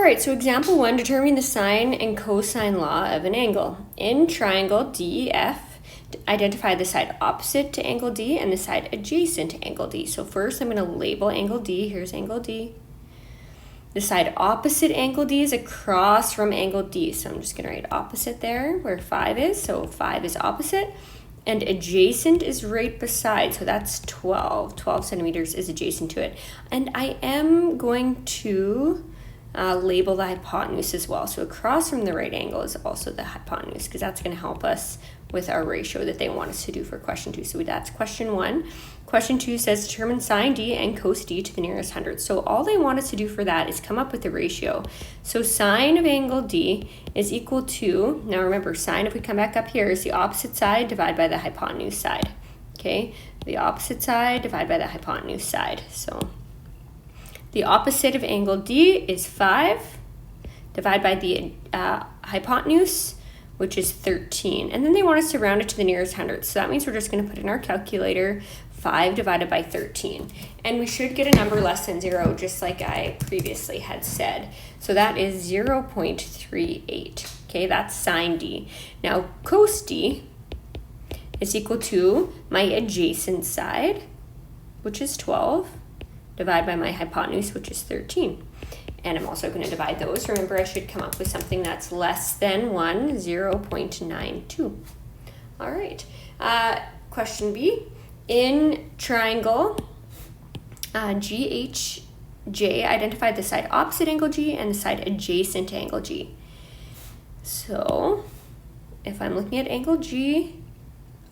right, so example 1, determine the sine and cosine law of an angle. In triangle DEF, identify the side opposite to angle D and the side adjacent to angle D. So first I'm going to label angle D. Here's angle D. The side opposite angle D is across from angle D. So I'm just going to write opposite there where 5 is. So 5 is opposite. And adjacent is right beside. So that's 12. 12 centimeters is adjacent to it. And I am going to label the hypotenuse as well. So across from the right angle is also the hypotenuse, because that's going to help us with our ratio that they want us to do for question 2. So that's question 1. Question 2 says determine sine D and cos D to the nearest hundredth. So all they want us to do for that is come up with the ratio. So sine of angle D is equal to, now remember, sine, if we come back up here, is the opposite side divided by the hypotenuse side. Okay, the opposite side divided by the hypotenuse side. So the opposite of angle D is 5, divided by the hypotenuse, which is 13. And then they want us to round it to the nearest hundredth. So that means we're just going to put in our calculator 5 divided by 13. And we should get a number less than 0, just like I previously had said. So that is 0.38. Okay, that's sine D. Now cos D is equal to my adjacent side, which is 12, divided by my hypotenuse, which is 13. And I'm also going to divide those. Remember, I should come up with something that's less than 1, 0.92. All right. Question B. In triangle GHJ, identify the side opposite angle G and the side adjacent to angle G. So if I'm looking at angle G,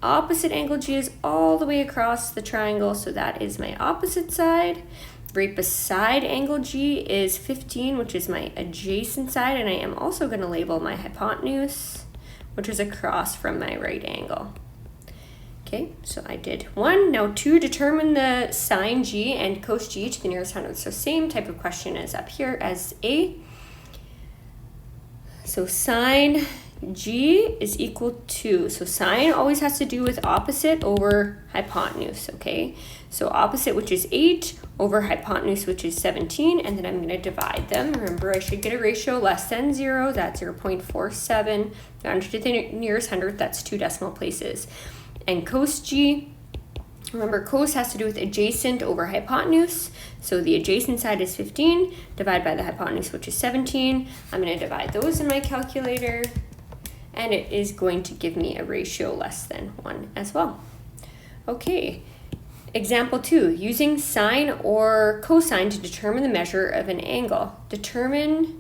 opposite angle G is all the way across the triangle, so that is my opposite side. Right beside angle G is 15, which is my adjacent side, and I am also going to label my hypotenuse, which is across from my right angle. Okay, so I did 1. Now 2, determine the sine G and cos G to the nearest hundredth. So same type of question as up here as A. So sine G is equal to, so sine always has to do with opposite over hypotenuse, okay? So opposite, which is 8, over hypotenuse, which is 17, and then I'm going to divide them. Remember, I should get a ratio less than 0, that's 0.47. Rounded to the nearest hundredth, that's 2 decimal places. And cos G, remember, cos has to do with adjacent over hypotenuse. So the adjacent side is 15, divided by the hypotenuse, which is 17. I'm going to divide those in my calculator, and it is going to give me a ratio less than 1 as well. Okay, example 2, using sine or cosine to determine the measure of an angle. Determine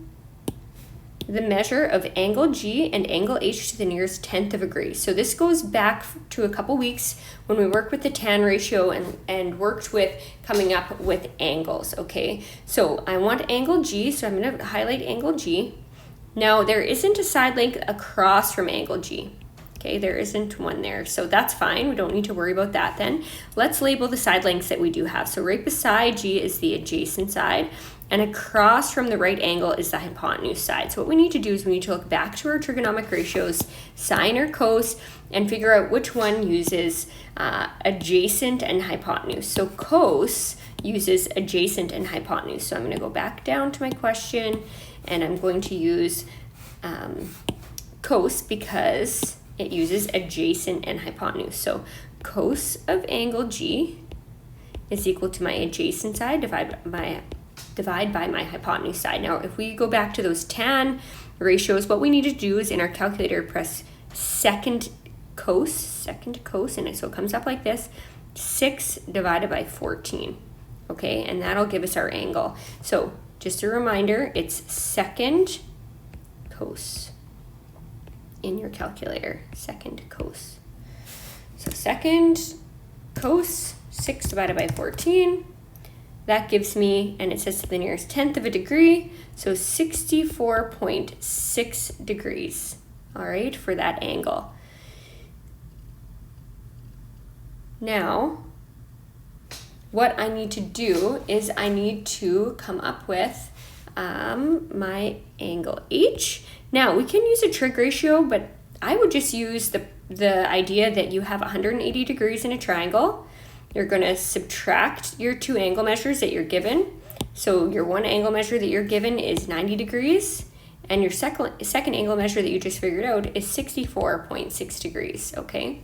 the measure of angle G and angle H to the nearest tenth of a degree. So this goes back to a couple weeks when we worked with the tan ratio and worked with coming up with angles, okay? So I want angle G, so I'm going to highlight angle G. Now there isn't a side length across from angle G. Okay, there isn't one there, so that's fine. We don't need to worry about that then. Let's label the side lengths that we do have. So right beside G is the adjacent side, and across from the right angle is the hypotenuse side. So what we need to do is we need to look back to our trigonomic ratios, sine or cos, and figure out which one uses adjacent and hypotenuse. So cos uses adjacent and hypotenuse. So I'm going to go back down to my question, and I'm going to use cos because it uses adjacent and hypotenuse. So cos of angle G is equal to my adjacent side divide by my hypotenuse side. Now, if we go back to those tan ratios, what we need to do is in our calculator press second cos, and so it comes up like this, 6 divided by 14. Okay, and that'll give us our angle. So just a reminder, it's second cos in your calculator, second cos. So second cos, 6 divided by 14, that gives me, and it says to the nearest tenth of a degree, so 64.6 degrees, all right, for that angle. Now, what I need to do is I need to come up with my angle H. Now, we can use a trig ratio, but I would just use the idea that you have 180 degrees in a triangle. You're going to subtract your 2 angle measures that you're given, So your one angle measure that you're given is 90 degrees, and your second angle measure that you just figured out is 64.6 degrees, okay?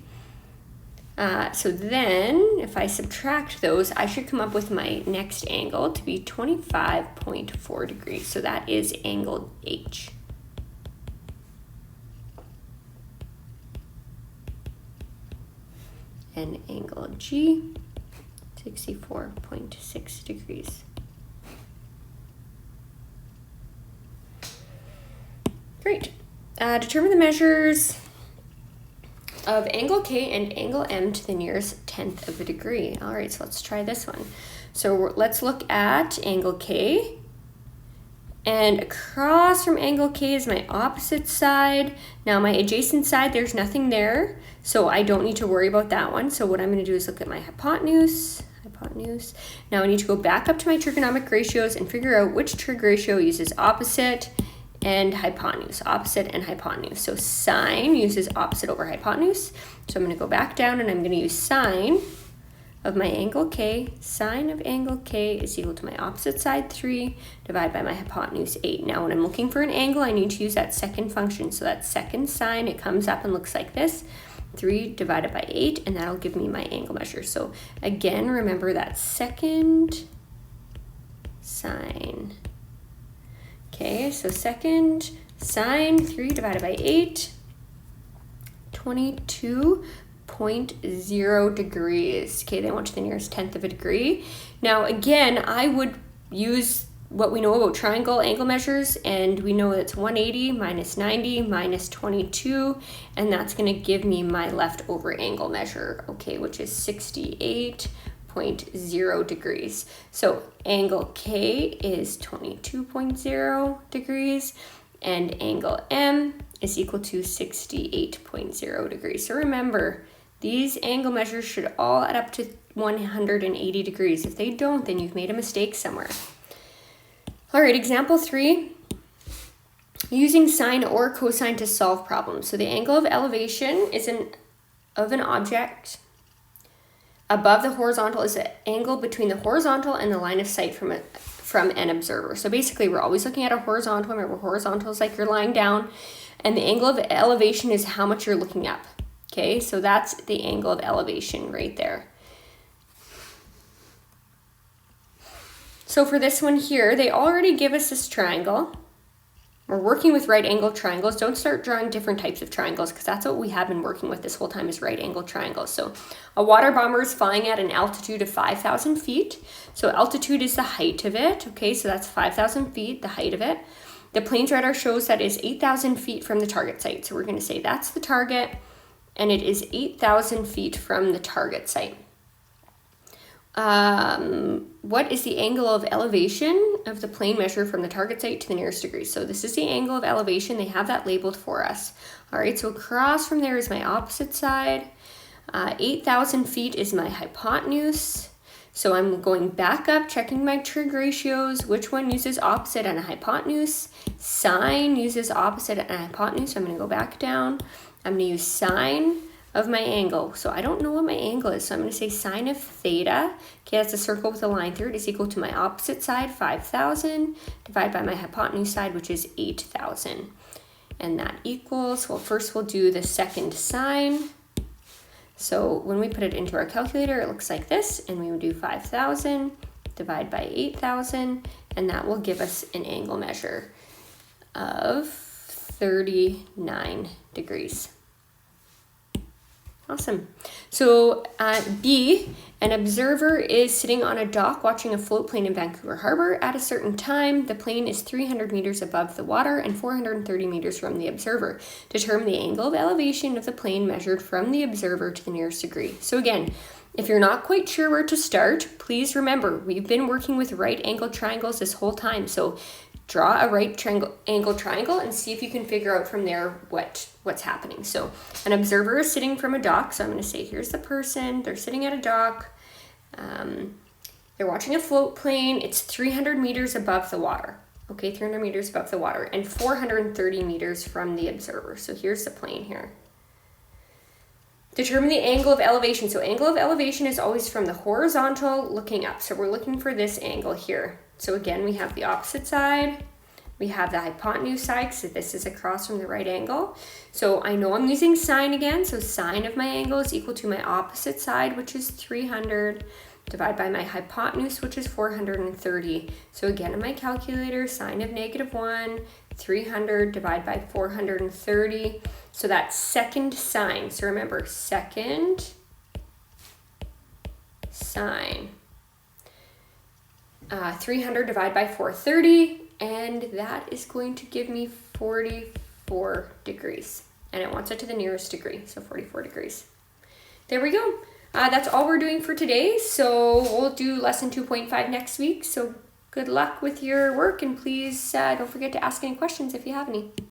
So then, if I subtract those, I should come up with my next angle to be 25.4 degrees. So that is angle H. And angle G, 64.6 degrees. Great. Determine the measures of angle K and angle M to the nearest tenth of a degree. All right, so let's try this one. So let's look at angle K. And across from angle K is my opposite side. Now my adjacent side, there's nothing there, so I don't need to worry about that one. So what I'm going to do is look at my hypotenuse. Now I need to go back up to my trigonomic ratios and figure out which trig ratio uses opposite and hypotenuse, So sine uses opposite over hypotenuse. So I'm going to go back down and I'm going to use sine of my angle K. Sine of angle K is equal to my opposite side 3 divided by my hypotenuse 8. Now when I'm looking for an angle, I need to use that second function. So that second sine, it comes up and looks like this. 3 divided by 8, and that'll give me my angle measure. So again, remember that second sine. Okay, so second sine 3 divided by 8, 22.0 degrees. Okay, they want to the nearest tenth of a degree. Now again, I would use what we know about triangle angle measures, and we know it's 180 minus 90 minus 22, and that's going to give me my leftover angle measure, okay, which is 68.0 degrees. So angle K is 22.0 degrees, and angle M is equal to 68.0 degrees. So remember, these angle measures should all add up to 180 degrees. If they don't, then you've made a mistake somewhere. All right, example 3, using sine or cosine to solve problems. So the angle of elevation is of an object above the horizontal is the angle between the horizontal and the line of sight from an observer. So basically, we're always looking at a horizontal. Remember, horizontal is like you're lying down, and the angle of elevation is how much you're looking up. Okay, so that's the angle of elevation right there. So for this one here, they already give us this triangle. We're working with right angle triangles. Don't start drawing different types of triangles, because that's what we have been working with this whole time is right angle triangles. So a water bomber is flying at an altitude of 5,000 feet. So altitude is the height of it. Okay, so that's 5,000 feet, the height of it. The plane's radar shows that is 8,000 feet from the target site. So we're going to say that's the target, and it is 8,000 feet from the target site. What is the angle of elevation of the plane measure from the target site to the nearest degree? So this is the angle of elevation. They have that labeled for us. All right, so across from there is my opposite side. 8,000 feet is my hypotenuse. So I'm going back up, checking my trig ratios. Which one uses opposite and a hypotenuse? Sine uses opposite and a hypotenuse. So I'm going to go back down. I'm going to use sine of my angle. So I don't know what my angle is. So I'm going to say sine of theta. Okay, that's a circle with a line through it, is equal to my opposite side, 5,000, divided by my hypotenuse side, which is 8,000. And that equals, well, first we'll do the second sine. So when we put it into our calculator, it looks like this, and we would do 5,000 divided by 8,000, and that will give us an angle measure of 39 degrees. Awesome. So B, an observer is sitting on a dock watching a float plane in Vancouver Harbor. At a certain time, the plane is 300 meters above the water and 430 meters from the observer. Determine the angle of elevation of the plane measured from the observer to the nearest degree. So again, if you're not quite sure where to start, please remember, we've been working with right angle triangles this whole time. So draw a right angle triangle and see if you can figure out from there what's happening. So an observer is sitting from a dock. So I'm going to say here's the person. They're sitting at a dock. They're watching a float plane. It's 300 meters above the water. Okay, 300 meters above the water and 430 meters from the observer. So here's the plane here. Determine the angle of elevation. So angle of elevation is always from the horizontal looking up. So we're looking for this angle here. So again, we have the opposite side. We have the hypotenuse side, so this is across from the right angle. So I know I'm using sine again. So sine of my angle is equal to my opposite side, which is 300, divided by my hypotenuse, which is 430. So again, in my calculator, sine of -1, 300 divided by 430. So that's second sine. So remember, second sine. 300 divided by 430, and that is going to give me 44 degrees. And it wants it to the nearest degree, so 44 degrees. There we go. That's all we're doing for today. So we'll do lesson 2.5 next week. So good luck with your work, and please don't forget to ask any questions if you have any.